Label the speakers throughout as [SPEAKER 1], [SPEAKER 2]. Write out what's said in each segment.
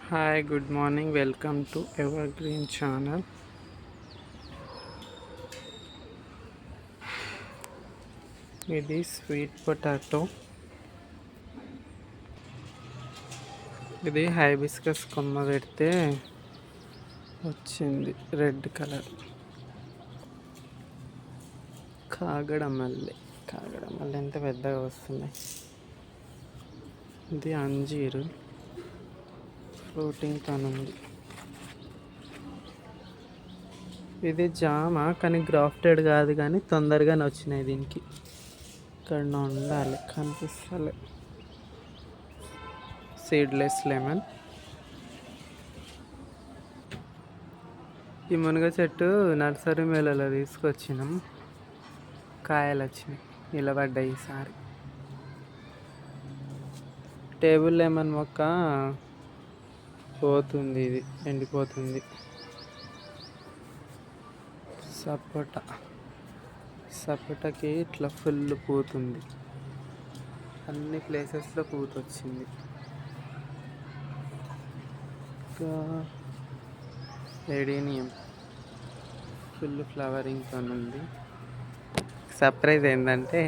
[SPEAKER 1] Hi good morning welcome to ever green channel. ఇది sweet potato. ఇది hibiscus కొమ్మ పెడితే వచ్చింది రెడ్ కలర్. కాగడమల్లె ఎంత పెద్దగా వస్తున్నాయి. ఇది అంజీరు ఫ్రూటింగ్ ఉంది. ఇది జామ కానీ గ్రాఫ్టెడ్ కాదు, కానీ తొందరగానే వచ్చినాయి. దీనికి ఇక్కడ ఉండాలి, కనిపిస్తలే. Seedless lemon. ఈ మునగ చెట్టు నర్సరీ మేళలో తీసుకొచ్చినాం, కాయలు వచ్చినాయి, నిలబడ్డాయి. ఈసారి టేబుల్ లెమన్ మొక్క పోతుంది, ఇది ఎండిపోతుంది. సపోటాకి ఇట్లా ఫుల్ పూతుంది, అన్ని ప్లేసెస్లో పూత వచ్చింది. ఇంకా ఎడీనియం ఫుల్ ఫ్లవరింగ్తో ఉంది. సర్ప్రైజ్ ఏంటంటే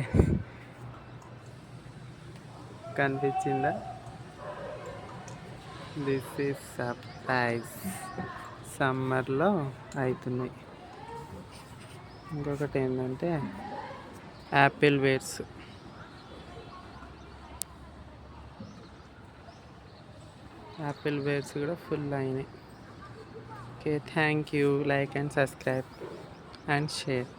[SPEAKER 1] కనిపించిందా, దిస్ ఈజ్ సర్ప్రైజ్. సమ్మర్లో అవుతున్నాయి. ఇంకొకటి ఏంటంటే యాపిల్ వేర్స్. యాపిల్ వేర్స్ కూడా ఫుల్ అయినాయి. Okay, thank you. Like and subscribe and share.